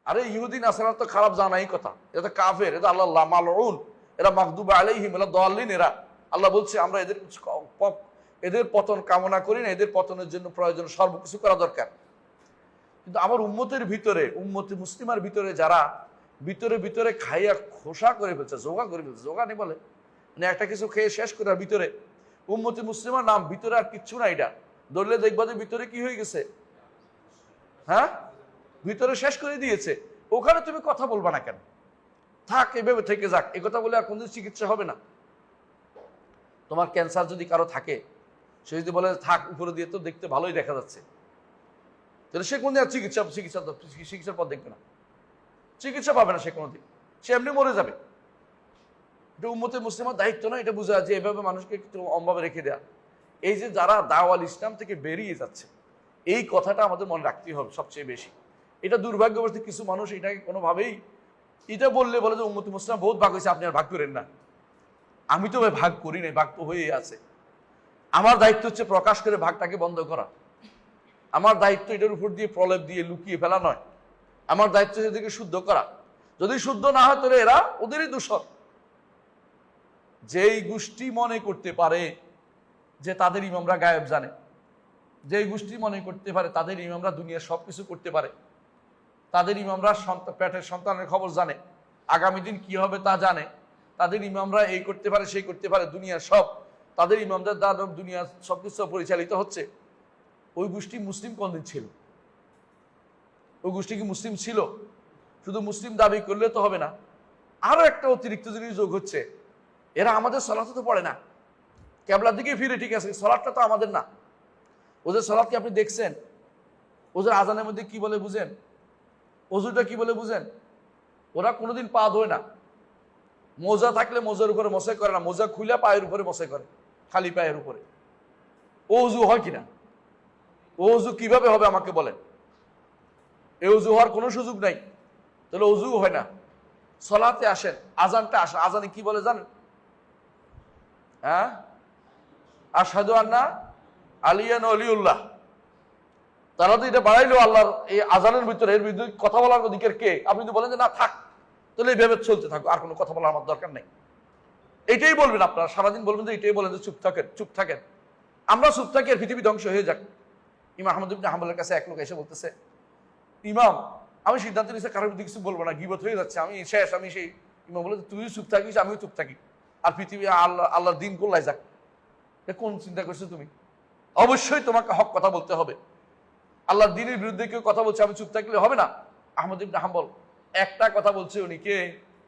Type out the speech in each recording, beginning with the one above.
আরে ইহুদি নাসারা তো খারাপ জানাই কথা, এটা তো কাফের, এটা আল্লাহ মালউন, এরা মাগদুব আলাইহিম, এরা দাল্লিন। এরা আল্লাহ বলছে আমরা এদের পতন কামনা করি না, এদের পতনের জন্য প্রয়োজন সর্বকিছু করা দরকার। কিন্তু আমার উম্মতের ভিতরে, উম্মতে মুসলিমার ভিতরে যারা ভিতরে ভিতরে খাইয়া খোসা করে ফেলছে, জোগা করে ফেলছে, জোগা নেই বলে মানে একটা কিছু খেয়ে শেষ করে ভিতরে উম্মতে মুসলিমার নাম, ভিতরে আর কিচ্ছু না। এটা ধরলে দেখবা যে ভিতরে কি হয়ে গেছে, হ্যাঁ ভিতরে শেষ করে দিয়েছে। ওখানে তুমি কথা বলবা না কেন? থাক, এভাবে থেকে যাক, এ কথা বলে আর কোনদিন চিকিৎসা হবে না। তোমার ক্যান্সার যদি কারো থাকে, সে যদি বলে থাক উপরে দিয়ে তো দেখতে ভালোই দেখা যাচ্ছে, তাহলে সে কোনদিন আর চিকিৎসার পথ দেখবে না, চিকিৎসা পাবে না সে কোনোদিন, সে এমনি মরে যাবে। এটা উম্মতে মুসলিমের দায়িত্ব না এটা বোঝা যে এভাবে মানুষকে একটু অম্ভাবে রেখে দেয়া। এই যে যারা দাওয়াল ইসলাম থেকে বেরিয়ে যাচ্ছে, এই কথাটা আমাদের মনে রাখতেই হবে সবচেয়ে বেশি। এটা দুর্ভাগ্যবশত কিছু মানুষ এটাকে কোনোভাবেই এটা বললে বলে যে উম্মতে মুসলিম বহুত ভাগ হয়েছে, আপনি আর ভাগ করেন না। আমি তো ভাগ করি নাই, ভাগ তো হয়েই আছে। আমার দায়িত্ব হচ্ছে প্রকাশ করে ভাগটাকে বন্ধ করা। আমার দায়িত্ব এটার উপর দিয়ে প্রলেপ দিয়ে লুকিয়ে ফেলা নয়। আমার দায়িত্ব এদেরকে শুদ্ধ করা। যদি শুদ্ধ না হয় তাহলে এরা ওদেরই দোষর। যেই গোষ্ঠী মনে করতে পারে যে তাদের ইমামরা গায়েব জানে, যেই গোষ্ঠী মনে করতে পারে তাদের ইমামরা দুনিয়ার সবকিছু করতে পারে, তাদের ইমামরা পেটের সন্তানের খবর জানে, আগামী দিন কি হবে তা জানে, তাদের ইমামরা এই করতে পারে সেই করতে পারে, দুনিয়ার সব তাদের ইমামদের দ্বারা দুনিয়া সবকিছু পরিচালিত হচ্ছে, ওই গোষ্ঠী মুসলিম কোনদিন ছিল? ওই গোষ্ঠী কি মুসলিম ছিল? শুধু মুসলিম দাবি করলে তো হবে না। আরো একটা অতিরিক্ত জিনিস যোগ হচ্ছে, এরা আমাদের সালাতে তো পড়ে না, কেবলার দিকে ফিরে, ঠিক আছে, সালাতটা তো আমাদের না। ওদের সালাত কি আপনি দেখছেন? ওদের আজানের মধ্যে কি বলে বুঝেন? ওযুটা কি বলে বুঝেন? ওরা কোনোদিন পা ধোয় না। মোজা থাকলে মোজার উপরে মশাই করে না, মোজা খুলে পায়ের উপরে মশাই করে, খালি পায়ের উপরে। ও ওযু হয় কিনা? ও ওযু কিভাবে হবে আমাকে বলেন? এ ওযু হওয়ার কোনো সুযোগ নাই, তাহলে ওযু হয় না। সালাতে আসেন, আজানটা আসে, আজানে কি বলে জানেন? হ্যাঁ, আশহাদু আন্না আলিয়ান ওয়ালিউল্লাহ। তারা তো এটা বাড়াইলো আল্লাহর এই আজানের ভিতরে, এর ভিতরে কথা বলার অধিকার কে? আপনি যদি বলেন যে না থাক, তাহলে এইভাবে চলতে থাকো, আর কোনো কথা বলার আমার দরকার নেই। এটাই বলবেন আপনারা সারাদিন, বলবেন যে এটাই বলেন যে চুপ থাকেন, চুপ থাকেন। আমরা চুপ থাকি আর পৃথিবী ধ্বংস হয়ে যাক। ইমাম আহমদ ইবনে হাম্বলের কাছে এক লোক এসে বলতেছে, ইমাম আমি সিদ্ধান্ত নিয়েছি কারোর বিরুদ্ধে কিছু বলবো না, গীবত হয়ে যাচ্ছে, আমি শেষ, আমি সেই। ইমাম বলে তুই চুপ থাকিস, আমিও চুপ থাকি, আর পৃথিবী আল্লাহর দিন গোল্লায় যাক। কোন চিন্তা করছো তুমি? অবশ্যই তোমাকে হক কথা বলতে হবে। আল্লাহর দিনের বিরুদ্ধে কেউ কথা বলছে, আমি চুপ থাকলে হবে না। আহমদ ইবনে হাম্বল একটা কথা বলছে, উনি কে?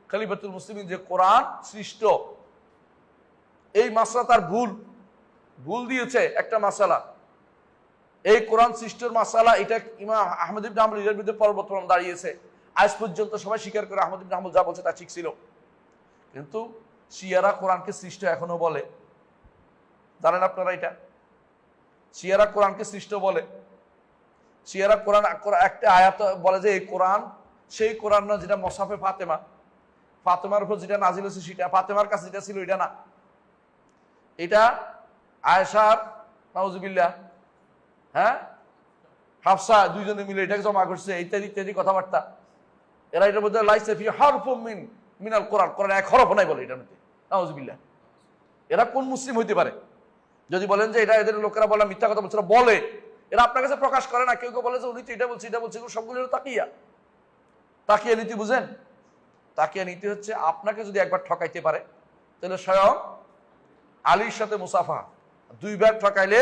খলিফাতুল মুসলিমিন, যে কোরআন সৃষ্ট, এই মাসলা তার ভুল দিয়েছে একটা মাসালা, এই কোরআন সৃষ্টির মাসালা, এটা ইমাম আহমদ ইবনে হাম্বল এর বিরুদ্ধে পর্বতপ্রাম দাঁড়িয়েছে। আজ পর্যন্ত সবাই স্বীকার করে আহমদ ইবনে হাম্বল যা বলছে তা ঠিক ছিল। কিন্তু শিয়ারা কোরআনকে সৃষ্ট এখনো বলে, জানেন আপনারা এটা? শিয়ারা কোরআনকে সৃষ্ট বলে। শিয়ারা কোরআন একটা আয়াত বলে যে এই কোরআন সেই কোরআন না যেটা মুসাফে ফাতেমার উপর যেটা নাজিল হয়েছে সেটা, ফাতেমার কাছে যেটা ছিল এটা না, এটা আয়েশার নাউজুবিল্লাহ, হ্যাঁ, হাফসা দুইজনে মিলে এটাকে জমা করছে, ইত্যাদি ইত্যাদি কথাবার্তা। এরা এটার মধ্যে লাইসা ফি হারফুম মিনাল কোরআন, কোরআন এক হরফ নাই বলে এটার মধ্যে, নাউজুবিল্লাহ। এরা কোন মুসলিম হইতে পারে? যদি বলেন যে এটা এদের লোকেরা বলে মিথ্যা কথা বলছে, বলে, এরা আপনার কাছে প্রকাশ করে না। কেউ কেউ বলে যে উনি তো এটা বলছে এটা বলছে, সবগুলো তাকিয়া নীতি বুঝেন? তাকিয়া নীতি হচ্ছে আপনাকে যদি একবার ঠকাইতে পারে তাহলে স্বয়ং আলীর সাথে মুসাফা, 2 বার ঠকাইলে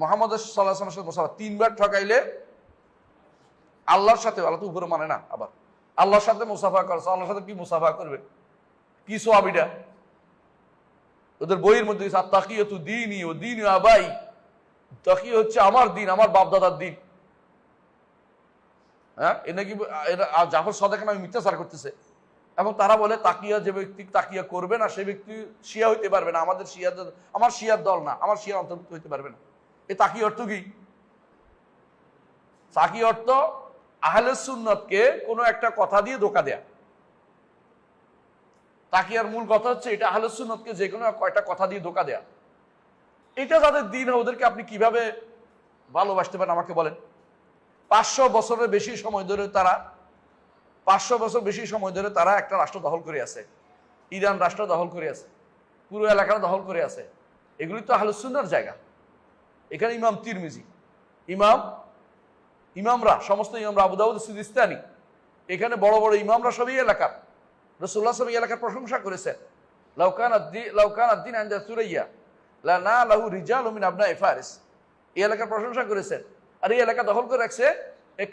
মুহাম্মদ সাল্লাল্লাহু আলাইহি ওয়াসাল্লামের সাথে মুসাফা, 3 বার ঠকাইলে আল্লাহর সাথে, আল্লাহ তো উপরে মানে না, আবার আল্লাহর সাথে মুসাফা করছে। আল্লাহর সাথে কি মুসাফা করবে? কি সোয়াবিটা? ওদের বইয়ের মধ্যে তাকিয়াতু দীনি ও দীনি আবাই, তাকিয়া হচ্ছে আমার দিন, আমার বাপ দাদার দিন। হ্যাঁ, এ নাকি জাফর সাদেক নামে মিথ্যাচার করতেছে। এবং তারা বলে তাকিয়া, যে ব্যক্তি তাকিয়া করবে না সে ব্যক্তি শিয়া হইতে পারবে না, আমার শিয়ার দল না, আমার শিয়া অন্তর্ভুক্ত হইতে পারবে না। এই তাকিয়া অর্থ কি? তাকিয়া অর্থ আহলে সুন্নতকে কোনো একটা কথা দিয়ে ধোঁকা দেয়া। তাকিয়ার মূল কথা হচ্ছে এটা, আহলে সুন্নতকে যে কোনো কয়টা কথা দিয়ে ধোঁকা দেয়া। এটা যাদের দিন, ওদেরকে আপনি কিভাবে ভালোবাসতে পারেন আমাকে বলেন? 500 বছরের বেশি সময় ধরে তারা 500 বছর বেশি সময় ধরে তারা একটা রাষ্ট্র দখল করে আছে, ইরান রাষ্ট্র দখল করে আছে, পুরো এলাকাটা দখল করে আছে। এগুলি তো আহলুস সুন্নাহর জায়গা। এখানে ইমাম তিরমিজি, ইমামরা, সমস্ত ইমামরা, আবু দাউদ সিজিস্তানি, এখানে বড় বড় ইমামরা সবই এলাকার। রাসূলুল্লাহ সাল্লাল্লাহু আলাইহি এলাকার প্রশংসা করেছেন, লাউকান আদ-দীন ইনদা সুরাইয়া লা না লাহু রিজালুম মিন আবনাই ফারিস। এই এলাকার প্রশংসা করেছেন। আর এই এলাকা দখল করে রাখছে এই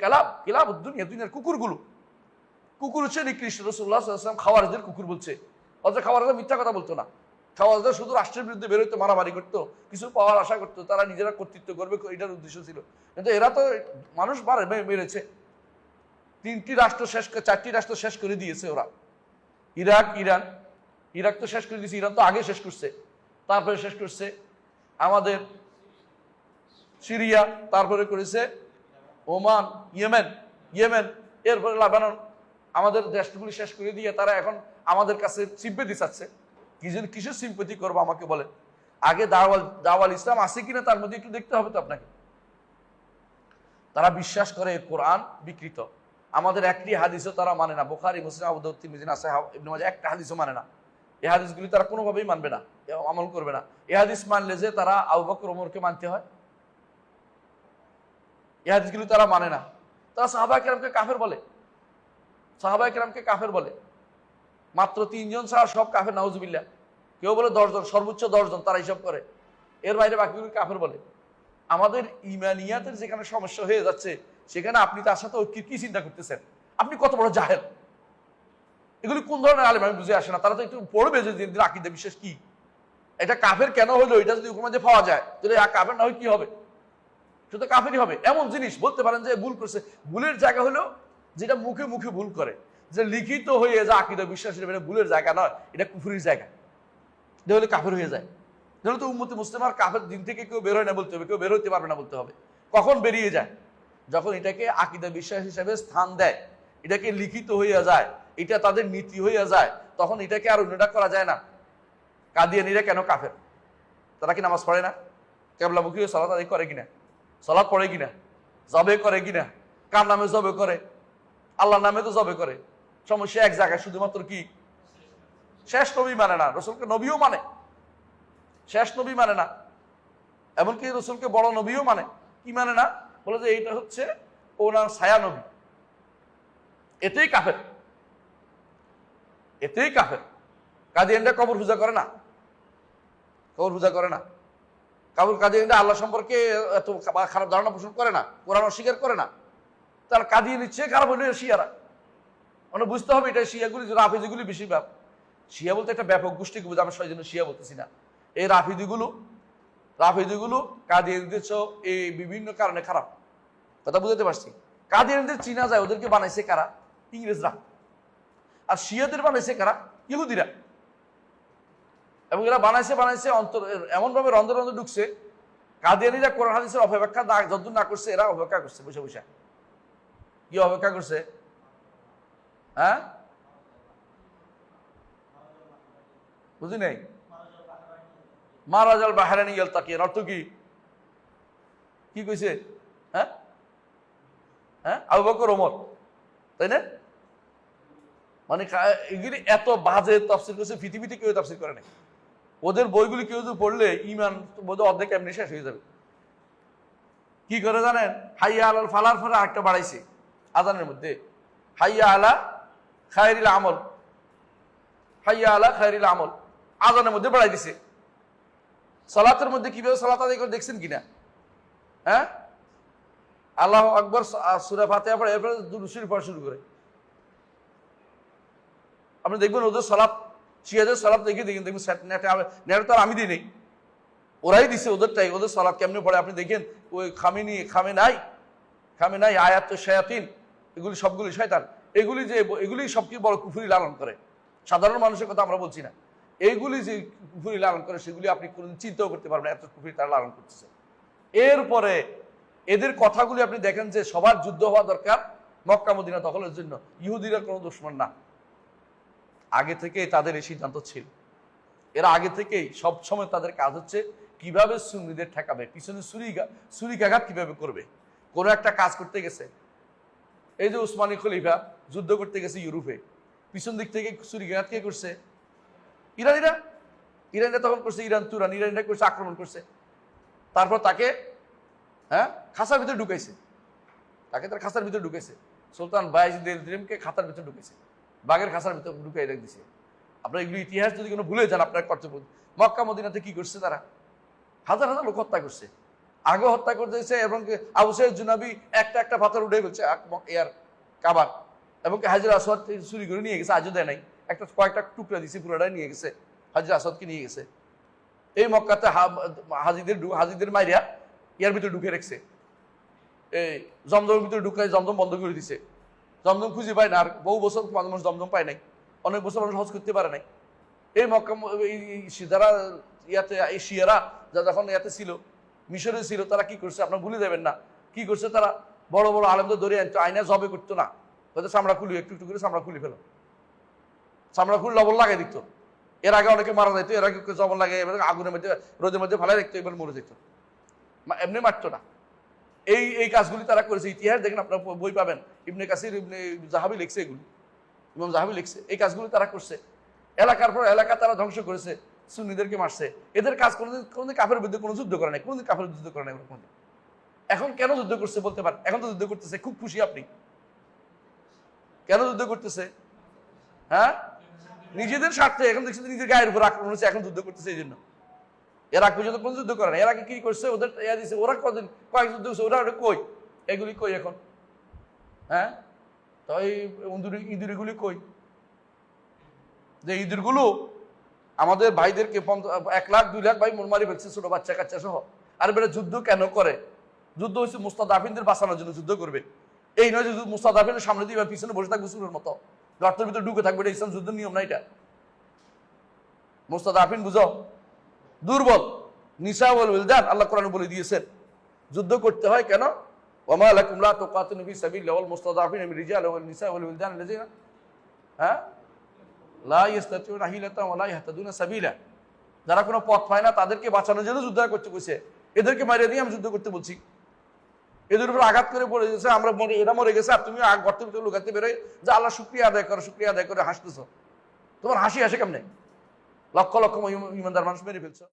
কিলাব দুনিয়া, দুনিয়ার কুকুরগুলো। কুকুর হচ্ছে নিকৃষ্ট। রাসূলুল্লাহ সাল্লাল্লাহু আলাইহি ওয়াসাল্লাম খাওয়ারিজদের কুকুর বলছে, অথচ খাওয়ারিজরা মিথ্যা কথা বলতো না। খাওয়ারিজরা শুধু রাষ্ট্রের বিরুদ্ধে বেরোতো, মারামারি করতো, কিছু পাওয়ার আশা করতো, তারা নিজেরা কর্তৃত্ব করবে, এটার উদ্দেশ্য ছিল। কিন্তু এরা তো মানুষ মেরেছে। 4টি রাষ্ট্র শেষ করে দিয়েছে ওরা। ইরাক তো শেষ করে দিয়েছে, ইরান তো আগে শেষ করছে, তারপরে শেষ করছে আমাদের সিরিয়া, তারপরে করেছে ওমান, ইয়েমেন, এরপরে লেবানন। আমাদের দেশগুলি শেষ করে দিয়ে তারা এখন আমাদের কাছে সিম্পেথি চাচ্ছে। কিসের সিম্পেথি করবো আমাকে বলেন? আগে দাওয়াল ইসলাম আছে কিনা তার মধ্যে একটু দেখতে হবে তো আপনাকে। তারা বিশ্বাস করে কোরআন বিকৃত, আমাদের একটি হাদিসও তারা মানে না। বুখারী, মুসলিম, আবু দাউদ, তিরমিজি, নাসাঈ, ইবনে মাজাহ একটা হাদিসও মানে না। এই হাদিসগুলি তারা কোনোভাবেই মানবে না, আমল করবে না। এই হাদিস মানলে যে তারা আবু বকর ওমরকে মানতে হয়, এই হাদিসগুলি তারা মানে না। তারা সাহাবায়ে কেরামকে কাফের বলে। মাত্র 3 জন ছাড়া সব কাফের, নাউজুবিল্লাহ। কেউ বলে 10 জন, সর্বোচ্চ 10 জন তারা হিসাব করে, এর বাইরে বাকিগুলি কাফের বলে। আমাদের ইমানিয়াতের যেখানে সমস্যা হয়ে যাচ্ছে, সেখানে আপনি তার সাথে ঐক্যের কি চিন্তা করতেছেন? আপনি কত বড় জাহেল! এগুলি কোন ধরনের আলেম আমি বুঝে আসে না। তারা তো একটু পড়বে যে আকীদা বিশ্বাস কি, এটা কাফের কেন হলো, এটা যদি হুকুমে পাওয়া যায় তাহলে কাফের না হয় কি হবে? শুধু কাফেরই হবে এমন জিনিস বলতে পারেন যে ভুল করছে। ভুলের জায়গা হলো যেটা মুখে মুখে ভুল করে, যে লিখিত হয়ে যা আকীদা বিশ্বাস, এটা ভুলের জায়গা নয়, এটা কুফরির জায়গা। এটা হলে কাফের হয়ে যায়। তাহলে তো উম্মতে মুসলিমার কাফের দিন থেকে কেউ বের হয় না বলতে হবে, কেউ বের হতে পারবে না বলতে হবে। কখন বেরিয়ে যায়? যখন এটাকে আকীদা বিশ্বাস হিসাবে স্থান দেয়, এটাকে লিখিত হইয়া যায়, এটা তাদের নীতি হইয়া যায়, তখন এটাকে আর অন্যটা করা যায় না। কাদিয়ানীরা কেন কাফের? তারা কি নামাজ পড়ে না? কিবলামুখী হয়ে সালাত আদায় করে কিনা? সালাত পড়ে কিনা? জবে করে কিনা? কার নামে জবে করে? আল্লাহর নামে তো জবে করে। সমস্যা এক জায়গায়, শুধুমাত্র কি শেষ নবী মানে না, রসুলকে নবীও মানে, শেষ নবী মানে না, এমনকি রসুলকে বড় নবীও মানে। কি মানে না? বলে যে এইটা হচ্ছে ওনার ছায়া নবী। এতেই কাফের। কাদিয়ানরা কবর পূজা করে না, কাদিয়ানরা আল্লাহ সম্পর্কে এত খারাপ ধারণা পোষণ করে না, কোরআন অস্বীকার করে না। তার কাদিয়ানির চেয়ে খারাপ হইল শিয়ারা। মানে বুঝতে হবে এটা শিয়াগুলি, রাফিজিগুলি বেশি শিয়া বলতে একটা ব্যাপক গোষ্ঠীকে বুঝে, আমরা সবাই শিয়া বলতেছি না। এই রাফিদিগুলো কাদিয়ানদের চেয়েও এই বিভিন্ন কারণে খারাপ। কথা বুঝতে পারছি? কাদিয়ানদের চিনা যায়, ওদেরকে বানাইছে কারা? ইংরেজরা। আর শিয়াদের বানাইছে কারা? ইহুদিরা। এবং এরা বানাইছে এমন ভাবে রন্ধে রন্ধে ঢুকছে, কাদিয়ানীরা কোরআন হাদিসের অপব্যাখ্যা যতদূর না করছে, এরা অপেক্ষা করছে বসে বসে। কি অপেক্ষা করছে? হ্যাঁ, বুঝি নাই। মারাজাল বাহরাইন ইয়ালতাকিয়ান অর্থ কি? কি কইছে? হ্যাঁ, আবু বকর ওমর, তাই না? মানে এগুলি এত বাজে তাফসীর করেছে, পৃথিবীতে কেউ তাফসীর করে নাই। ওদের বইগুলি কেউ যদি পড়লে ইমান বোধহয় অর্ধেক এমনি শেষ হয়ে যাবে। কি করে জানেন? হাইয়া আলাল ফালার পরে আরেকটা বাড়াইছে আজানের মধ্যে, হাইয়া আলা খায়রিল আমল, আজানের মধ্যে বাড়াই দিছে। সালাতের মধ্যে কিভাবে সালাত আদায় করে দেখছেন কিনা? হ্যাঁ, আল্লাহু আকবার সূরা ফাতিহা পড়ে এরপরে দুরূদ শরীফ পড়া শুরু করে। আপনি দেখবেন ওদের সালাত, শিয়াদের সালাত দেখবেন নেটে তো আর আমি দিই নেই, ওরাই দিছে ওদেরটাই। ওদের সালাত কেমনে পড়ে আপনি দেখেন। ওই খামে নাই আয়াত শায়াতিন, এগুলি সবগুলি শয়তান। এগুলি সব কি বড় কুফরি লালন করে। সাধারণ মানুষের কথা আমরা বলছি না। এইগুলি যে কুফরি লালন করে, সেগুলি আপনি কোনদিন চিন্তাও করতে পারবেন এত কুফরি তারা লালন করতেছে। এরপরে এদের কথাগুলি আপনি দেখেন যে সবার যুদ্ধ হওয়া দরকার মক্কা মদিনা দখলের জন্য। ইহুদিরা কোনো দুশমন না, আগে থেকেই তাদের এই সিদ্ধান্ত ছিল। এরা আগে থেকেই সব সময় তাদের কাজ হচ্ছে কিভাবে সুন্নিদের ঠেকাবে, পিছনে ছুরিকাঘাত কিভাবে করবে। কোনো একটা কাজ করতে গেছে, এই যে উসমানী খলিফা যুদ্ধ করতে গেছে ইউরোপে, পিছন দিক থেকে ছুরিঘাত কে করছে? ইরানিরা। ইরানিরা তখন করছে, ইরানিরা করছে, আক্রমণ করছে। তারপর তাকে খাঁচার ভিতরে ঢুকাইছে, তার খাঁচার ভিতরে ঢুকাইছে। সুলতান বায়েজিদ এল-দিরিমকে খাঁচার ভিতরে ঢুকেছে, বাঘের খাঁচার ভিতরে ঢুকাই রেখে দিছে। আপনার এগুলো ইতিহাস যদি কোনো ভুলে যান আপনার কর্তব্য। মক্কা মদিনাতে কি করছে তারা? হাজার হাজার লোক হত্যা করছে, আগে হত্যা করতেছে। এবং আবু সাইদ জুনাবি একটা পাথর উঠে ফেলছে ইয়ার কাবার, এবং হাজর আসওয়াদ চুরি করে নিয়ে গেছে, আজও দেয় নাই, কয়েকটা টুকরা দিছে, পুরোটাই নিয়ে গেছে, হাজর আসওয়াদকে নিয়ে গেছে। এই মক্কাতে হাজিদের মাইরিয়া ইয়ার ভিতরে ঢুকে রেখেছে, এই জমজমের ভিতরে ঢুকায় জমজম বন্ধ করে দিছে। জমজম খুঁজে পায় না, আর বহু বছর মানুষ জমজম পায় নাই, অনেক বছর মানুষ হজ করতে পারে নাই। এই মক্কা যারা ইয়াতে, এই শিয়ারা যারা যখন ইয়াতে ছিল, মিশরে ছিল, তারা কি করছে আপনার ভুলে যাবেন না। কি করছে তারা? বড় বড় আলেমদের ধরে আনতো, আইনা জবে করতো না, হয়তো চামড়া খুলি, একটু একটু করে চামড়া খুলে ফেলো, চামড়া খুলে লবণ লাগাই দিত। এর আগে অনেকে মারা যেত, এর আগে জবন লাগে, এবার আগুনের মধ্যে রোদের মধ্যে ফেলাই দেখতো, এবার মরে যেত, এমনি মারতো না। এই কাজগুলি তারা করেছে। ইতিহাস দেখেন, আপনার বই পাবেন, ইবনে কাসির, ইবনে জাহাবি লিখছে, এগুলি ইমাম জাহাবি লিখছে। এই কাজগুলি তারা করছে, এলাকার পর এলাকা তারা ধ্বংস করেছে, সুন্নিদেরকে মারছে। এদের কাজ কোনোদিন কাফের বিরুদ্ধে কোনো যুদ্ধ করে নাই, কোনোদিন কাফের যুদ্ধ করে নাই কোনোদিন। এখন কেন যুদ্ধ করছে বলতে পারেন? এখন তো যুদ্ধ করতেছে, খুব খুশি আপনি। কেন যুদ্ধ করতেছে? নিজেদের স্বার্থে। এখন দেখছি নিজের গায়ের উপর আক্রমণ হচ্ছে, এখন যুদ্ধ করতেছে এই জন্য। এর আগে পর্যন্ত কোন যুদ্ধ করে না। এর আগে কি করছে? ওদের ইয়া দিছে, ওরা কয়েক যুদ্ধ করছে, ওরা কই? এগুলি কই এখন? তো এই ইঁদুরগুলি কই? যে ইঁদুরগুলো আমাদের ভাইদেরকে 1 লাখ 2 লাখ ভাই মারি ফেলছে, ছোট বাচ্চা কাচ্চা সহ। আর বেটা যুদ্ধ কেন করে? যুদ্ধ হচ্ছে মুস্তাদাফিনদের বাঁচানোর জন্য যুদ্ধ করবে। এই নয় যে মুস্তাদাফিনের সামনে দিয়ে পিছনে বসে থাকবে সুরের মতো, গর্তের ভিতরে ঢুকে থাকবে। এটা ইসলাম যুদ্ধের নিয়ম না। এটা মুস্তাদাফিন বুঝো, দুর্বল নিসা ওয়াল উলদান, আল্লাহ কোরআনে বলে দিয়েছেন যুদ্ধ করতে হয় কেন। ওমা লাকুম লা তুকাতিলু ফি সাবিলিল্লাহি ওয়াল মুস্তাদাফিনা মির রিজাল ওয়াল নিসা ওয়াল উলদান আল্লাযিনা লা ইস্তাতিউনা হিলাতান ওয়া লা ইয়াহতাদুনা সাবিলা। যারা কোনো পথ পায় না তাদেরকে বাঁচানোর জন্য যুদ্ধ করতে কইছে। এদেরকে মারিয়ে দিয়ে আমি যুদ্ধ করতে বলছি। এদের উপর আঘাত করে পড়ে গেছে, আমরা এরা মরে গেছে, আর তুমি গর্তের ভিতরে লুকাতে বেরোয় যে আল্লাহ শুকরিয়া আদায় করো, শুকরিয়া আদায় করে হাসতেছ। তোমার হাসি আসে কেমনে? লক্ষ লক্ষ ইমানদার মানুষ মেরে ফেলছো।